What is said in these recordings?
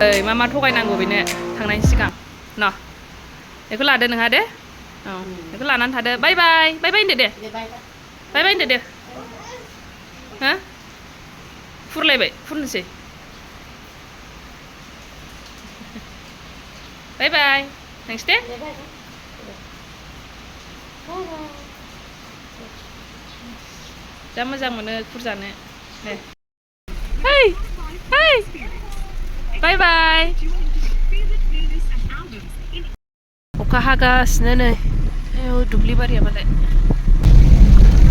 मा मा थगायनांगौ बेनो थांनायनि सिगां न' बेखौ लादो नोंहा दे औ बेखौ लानानै थादो बाय बाय बाय बाय होनदो दे बाय बाय होनदो दे हो फुरलायबाय फुरनोसै बाय बाय थांसै दे जा मोजां मोनो खुरजानो दे hey hey बाय बाय अखा हागासिनो नै दुब्लि बारिया मालाय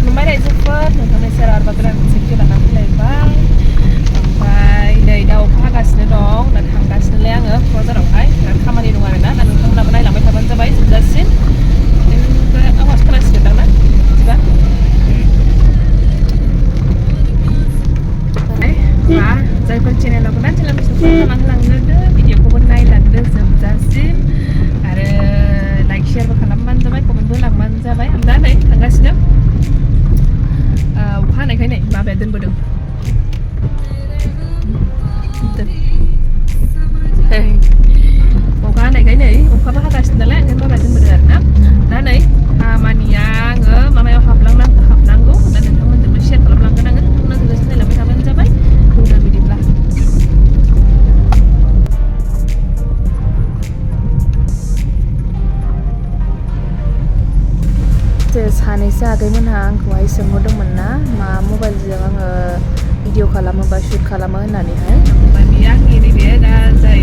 नुबाय रायजोफोर नोंथांनि सेराव आरोबा गोदान मोनसे भिडिअ लाना फैलायबाय ओमफ्राय नै दा अखा हागासिनो दं दा थांगासिनोलाय आङो क'क्राझारावहाय बिराद खामानि दं आरोना दा नोंथांमोनाबो नायलांबाय थाबानो जाबाय जोबजासिम ओमफ्राय आवाज खोनासिगोनदां ना बिदिबा जायफोर चेनेलाव गोदान चेनेलखौ साबस्क्राइब खालामना होलांदो भिडिअखौबो नायलांदो जोबजासिम आरो लाइक शेयारबो खालामबानो जाबाय कमेन्टबो होलांबानो जाबाय आं दा नै थांगासिनो अखा हानायखाय नै बाबाया दोनबोदों अखा हानायखाय नै अखाबो हागासिनो नालाय ओंखायनो बाबाया दोनबोदों आरोना दा नै खामानिया आङो माबायाव हाबनांगौ दा नोंथांमोनजोंबो शेयार खालामलांगोन आङो नोंथांमोना जोबजासिम नायलांबाय थाबानो जाबाय बुंदो बिदिब्ला सानैसो आगैमोनहा आंखौहाय सोंहरदोंमोन ना मा मबाइलजों आङो भिडिअ खालामो बा शुट खालामो होननानैहाय ओमफ्राय बेयो आंनि नैबे दा जाय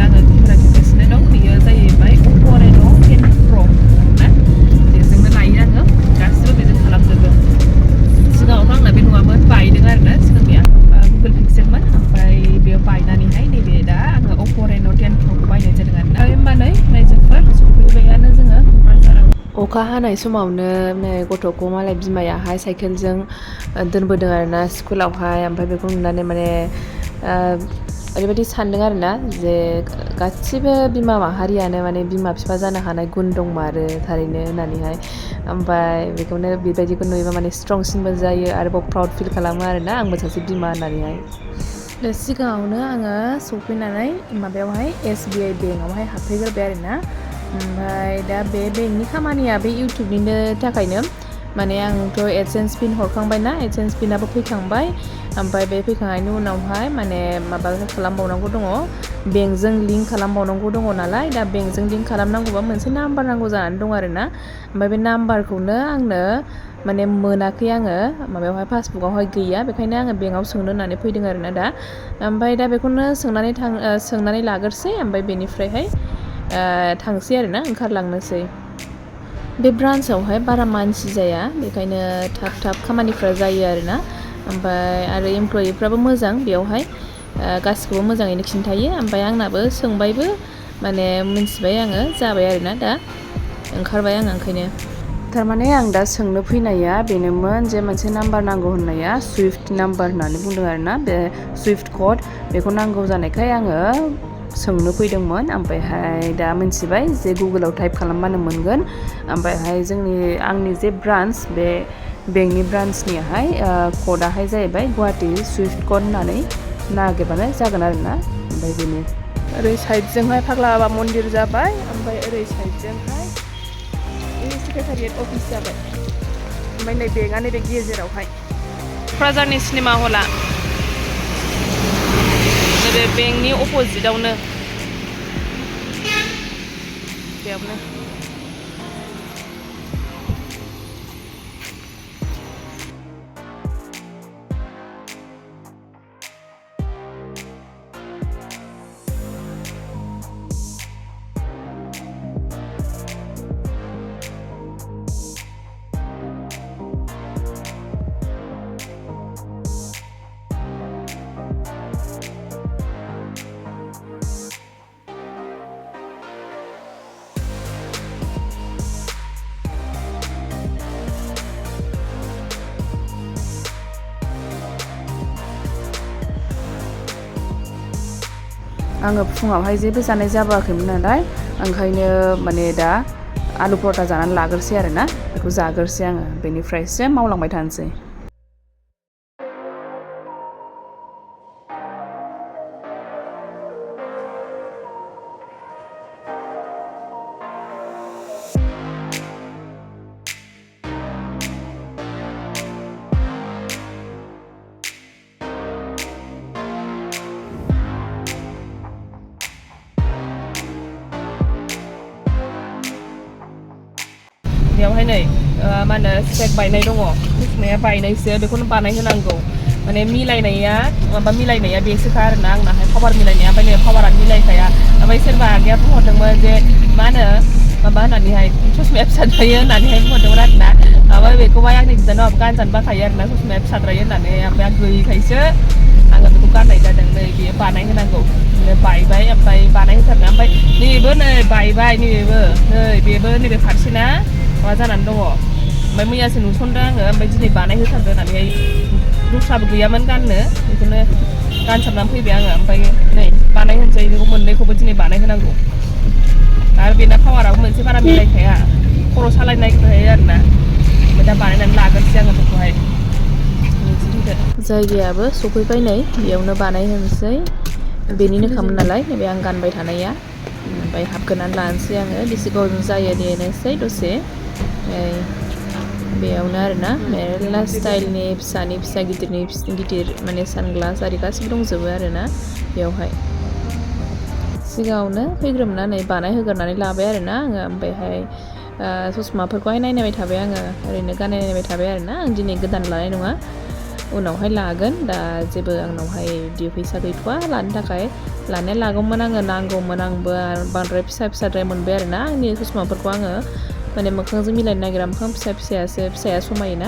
आङो केमेरा खेबगासिनो दं बेयो जाहैबाय अप' रेन' 10 प्र' आरोना बेजोंनो लायो आङो गासिबो बेजों खालामजोबो सिगाङावथ' आंना बे नङामोन बायदों आरोना सिगांनिया गुगोल पिक्सेलमोन ओमफ्राय बेयो बायनानैहाय नैबे दा आङो अप' रेन' 10 प्र'खौ बायनाय जादों आरोना होमबा नै रायजोफोर सफैबायानो जोङो क'क्राझाराव अखा हानाय समावनो नै गथ'खौ मालाय बिमायाहाय साइकेलजों दोनबोदों आरोना स्कुलावहाय ओमफ्राय बेखौ नुनानै माने ओरैबायदि सानदों आरोना जे गासिबो बिमा माहारियानो माने बिमा बिफा जानो हानाय गुन दंमारो थारैनो होननानैहाय ओमफ्राय बेखौनो बेबायदिखौ नुयोबा माने स्ट्रंसिनबो जायो आरोबाव प्राउड फिल खालामो आरोना आंबो सासे बिमा होननानैहाय दा सिगाङावनो आङो सफैनानै माबायावहाय SBI बेंकआवहाय हाबफैग्रोबाय आरोना ओमफ्राय दा बे बेंकनि खामानिया बे इउटुबनिनो थाखायनो माने आंथ' एडसेन्स पिन हरखांबायना एडसेन्स पिनाबो फैखांबाय ओमफ्राय बे फैखांनायनि उनावहाय माने माबा खालामबावनांगौ दङ बेंकजों लिंक खालामबावनांगौ दङ नालाय दा बेंकजों लिंक खालामनांगौबा मोनसे नाम्बार नांगौ जानानै दं आरोना ओमफ्राय बे नाम्बारखौनो आंनो माने मोनाखै आङो माबायावहाय पासबुकआवहाय गैया बेखायनो आङो बेंकआव सोंनो होननानै फैदों आरोना दा ओमफ्राय दा बेखौनो सोंनानै लाग्रोसै ओमफ्राय बेनिफ्रायहाय थांसै आरोना ओंखारलांनोसै बे ब्रान्सआवहाय बारा मानसि जाया बेखायनो थाब थाब खामानिफ्रा जायो आरोना ओमफ्राय आरो इमप्लयिफ्राबो मोजां बेयावहाय गासिखौबो मोजाङैनो खिन्थायो ओमफ्राय आंनाबो सोंबायबो माने मिन्थिबाय आङो जाबाय आरोना दा ओंखारबाय आङो ओंखायनो थारमाने आं दा सोंनो फैनाया बेनोमोन जे मोनसे नाम्बार नांगौ होननाया सुइफ्ट नाम्बार होननानै बुंदों आरोना बे सुइफ्ट कड बेखौ नांगौ जानायखाय आङो सोंनो फैदोंमोन ओमफ्रायहाय दा मिन्थिबाय जे गुगोलाव टाइप खालामबानो मोनगोन ओमफ्रायहाय आंनि जे ब्रान्स बे बेंकनि ब्रान्सनियाहाय कडाहाय जाहैबाय गुवाहाटि सुइफ्ट कड होननानै नागिरबानो जागोन आरोना ओमफ्राय बेनो ओरै साइडजोंहाय फाग्ला बाबा मन्दिर जाबाय ओमफ्राय ओरै साइडजोंहाय सेक्रेटारियेट अफिस जाबाय ओमफ्राय नै बेंकआ नैबे गेजेरावहाय क'क्राझारनि सिनेमा हला नैबे बेंकनि अपोजिटआवनो बेयावनो आङो फुङावहाय जेबो जानाय जाबोआखैमोन नालाय ओंखायनो माने दा आलु पराथा जानानै लाग्रोसै आरोना बेखौ जाग्रोसै आङो बेनिफ्रायसो मावलांबाय थानोसै नै मा होनो स्ट्रेक बायनाय दङ ससमाया बायनायसो बेखौनो बानायहोनांगौ माने मिलायनाया माबा मिलायनाया बेसोखा आरोना आंनाहाय पावार मिलायनाया ओमफ्राय नै पावारा मिलायखाया ओमफ्राय सोरबा आगैया बुंहरदोंमोन जे मा होनो माबा होननानैहाय ससमाया फिसाद्रायो होननानैहाय बुंहरदोंमोन आरोना ओमफ्राय बेखौहाय आंनि बिनानावा गानजानो बाखायो आरोना ससमाया फिसाद्रायो होननानै ओमफ्राय आं गैयिखायसो आङो बेखौ गाननाय जादों नै बेयो बानायहोनांगौ बायबाय ओमफ्राय बानायहोथारना ओमफ्य नैबेबो नै बायबाय नैबेबो नै बेबो नैबे फारसेना माबा जानानै दङ ओमफ्राय मैयासो नुसनदों आङो ओमफ्राय दिनै बानायहोथारदों होननानैहाय दस्राबो गैयामोन गाननो बेखौनो गानसाबनानै फैबाय आङो ओमफ्राय नै बानायहोनोसै बेखौ मोननैखौबो दिनै बानायहोनांगौ आरो बेना पावाराबो मोनसे बारा मिलायखाया खर' सालायनो नागिरखायो आरोना ओमफ्राय दा बानायनानै लागोनसै आङो बेखौहाय जायगायाबो सफैबाय नै बेयावनो बानायहोनोसै बेनिनो खामोन नालाय नैबे आं गानबाय थानाया ओमफ्राय हाबगोनानै लानोसै आङो बेसे गोबाव जायो नेनोसै दसे बेयावनो आरोना मेरला स्टाइलनि फिसानि फिसा गिदिरनि गिदिर माने सानग्लास आरि गासिबो दंजोबो आरोना बेयावहाय सिगाङावनो फैग्रोमनानै बानायहोग्रोनानै लाबाय आरोना आङो ओमफ्रायहाय ससमाफोरखौहाय नायनायबाय थाबाय आङो ओरैनो गाननायबाय थाबाय आरोना आं दिनै गोदान लानाय नङा उनावहाय लागोन दा जेबो आंनावहाय बिदि फैसा गैथ'वा लानो थाखाय लानाया लागौमोन आङो नांगौमोन आंबो बांद्राय फिसाद्राय मोनबाय आरोना आंनि ससमाफोरखौ आङो माने मोखांजों मिलायनो नागिरा मोखां फिसाया समायोना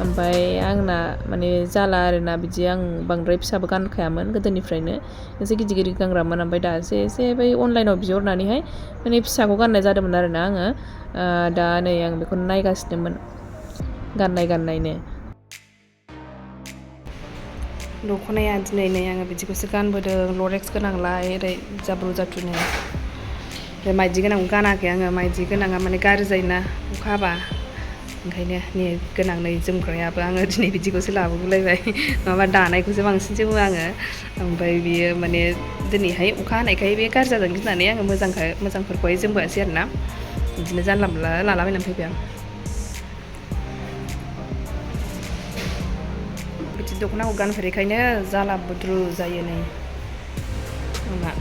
ओमफ्राय आंना माने जाला आरोना बिदि आं बांद्राय फिसाबो गानखायामोन गोदोनिफ्रायनो एसे गिदिर गिदिर गानग्रामोन ओमफ्राय दासो एसे बै अनलाइनाव बिहरनानैहाय माने फिसाखौ गाननाय जादोंमोन आरोना आङो दा नै आं बेखौनो नायगासिनोमोन गाननायनो दख'नाया दिनै नै आङो बिदिखौसो गानबोदों लरेक्स गोनांलाय ओरै जाब्रु जाथुनो ओमफ्राय माइदि गोनांखौ गानाखै आङो माइदि गोनाङा माने गाज्रि जायोना अखा हाबा ओंखायनो नै गोनां नै जोमग्रायाबो आङो दिनै बिदिखौसो लाबोगुलायबाय माबा दानायखौसो बांसिन जोमो आङो ओमफ्राय बियो माने दिनैहाय अखा हानायखाय बे गाज्रि जादों गिनानै आङो मोजांफोरखौहाय जोमबोआसै आरोना बिदिनो जानला मोनला लालाबायनानै फैबाय आं बिदि दख'नाखौ गानफेरैखायनो जाला बुद्रु जायो नै आंना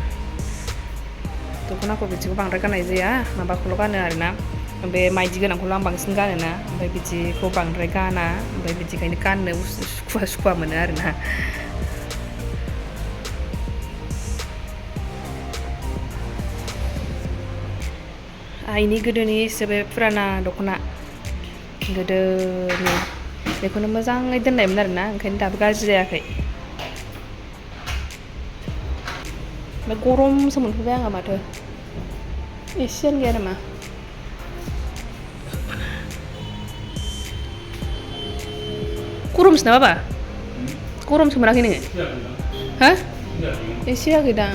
दख'नाखौ बिदिखौ बांद्राय गाननाय जाया माबाखौल' गानो आरोना बे माइदि गोनांखौल' आं बांसिन गानोना ओमफ्राय बिदिखौ बांद्राय गाना ओमफ्राय बिदिखायनो गाननो सुखुवा मोनो आरोना आइनि गोदोनि बे फुराना दख'ना गोदोनि बेखौनो मोजाङै दोननायमोन आरोना ओंखायनो दाबो गाज्रि जायाखै ओमफ्राय गरमसो मोनफैबाय आङो माथो एसेयानो गैया नामा गरमसो ना बाबा गरमसो मोनाखै नोङो हा एसे होआखैदां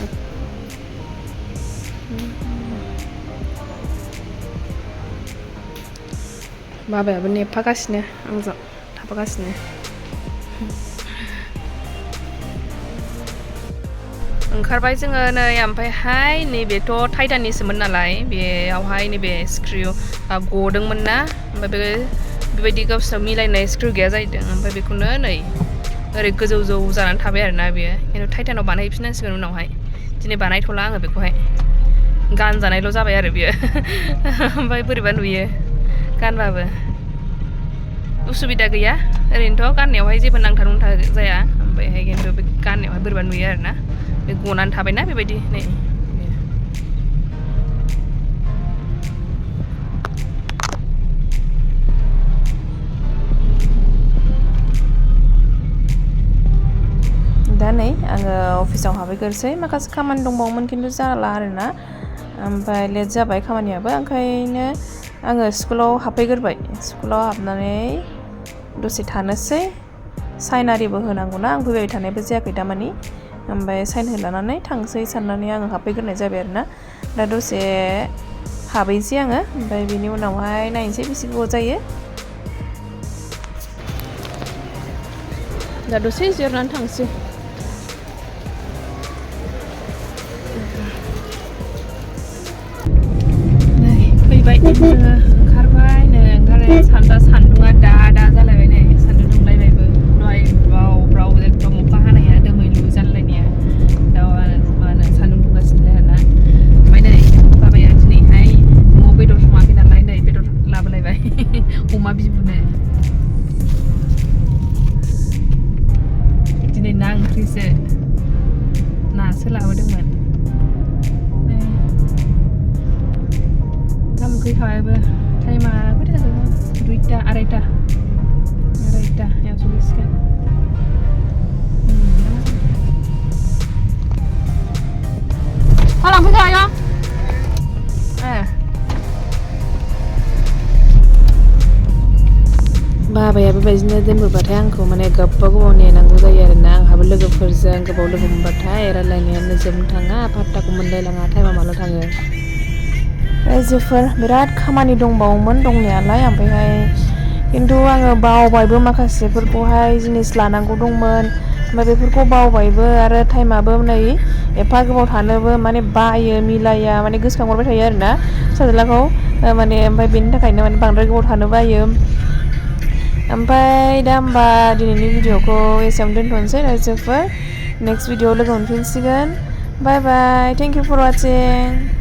बाबायाबो नेफागासिनो आंजों थाफागासिनो ओंखारबाय जोङो नै ओमफ्रायहाय नैबेथ' टाइटानिसोमोन नालाय बेयावहाय नैबे स्क्रिउ गदोंमोन ना ओमफ्राय बेबायदि गावसोरनाव मिलायनाय स्क्रिउ गैया जाहैदों ओमफ्राय बेखौनो नै ओरै गोजौ जानानै थाबाय आरोना बेयो खिन्थु टाइटानाव बानायफिननांसिगोन उनावहाय दिनै बानायथ'ला आङो बेखौहाय गानजानायल' जाबाय आरो बियो ओमफ्राय बोरैबा नुयो गानबाबो उसुबिदा गैया ओरैनोथ' गाननायावहाय जेबो नांथा जाया ओमफ्रायहाय खिन्थु बे गाननायावहाय बोरैबा नुयो आरोना बे गनानै थाबायना बेबायदि नै दा नै आङो अफिसाव हाबहैग्रोसै माखासे खामानि दंबावोमोन खिन्थु जाला आरोना ओमफ्राय लेट जाबाय खामानियाबो ओंखायनो आङो स्कुलाव हाबफैग्रोबाय स्कुलाव हाबनानै दसे थानोसै साइन आरिबो होनांगौना आं फैबाय थानायबो जायाखै दामानि ओमफ्राय साइन होलानानै थांसै साननानै आङो हाबफैग्रोनाय जाबाय आरोना दा दसे हाबैसै आङो ओमफ्राय बेनि उनावहाय नायनोसै बेसे गोबाव जायो दा दसे जिरनानै थांसै जोङो ओंखारबाय नै सान्दुङा दा जालायबाय नै सान्दुं दुंलायबायबो दहाय ब्राव एकदम अखा हानाया दोमैलु जालायनाया दा मा होनो सान्दुं दुंगासिनो आरोना ओमफ्राय नै बाबाया दिनैहाय न'आव बेदर सङाखै नालाय नै बेदर लाबोलायबाय सोलाबोदोंमोन ओंखाम उखैखाबायबो टाइमा खैथा जाखो 2टा 2:30याव सफैसिगोन लांफैखायो बाबाया बेबायदिनो दोनबोबाथाय आंखौ माने गोबाव गोबाव नेनांगौ जायो आरोना आंहाबो लोगोफोरजों गोबाव लोगो मोनबाथाय रायलायनायानो जोबनो थाङा पात्ताखौ मोनलायलाङा टाइमा माला थाङो रायजोफोर बिराद खामानि दंबावोमोन दंनायालाय ओमफ्रायहाय खिन्थु आङो बावबायबो माखासेफोरखौहाय जिनिस लानांगौ दंमोन ओमफ्राय बेफोरखौ बावबायबो आरो टाइमाबो नै एफा गोबाव थानोबो माने बायो मिलाया माने गोसोखांहरबाय थायो आरोना फिसाज्लाखौ माने ओमफ्राय बेनि थाखायनो माने बांद्राय गोबाव थानो बायो ओमफ्राय दा होमबा दिनैनि भिडिअखौ एसेयावनो दोनथ'नोसै रायजोफोर नेक्स्ट भिडिअआव लोगो मोनफिनसिगोन बाय बाय थेंक इउ फर वाचिं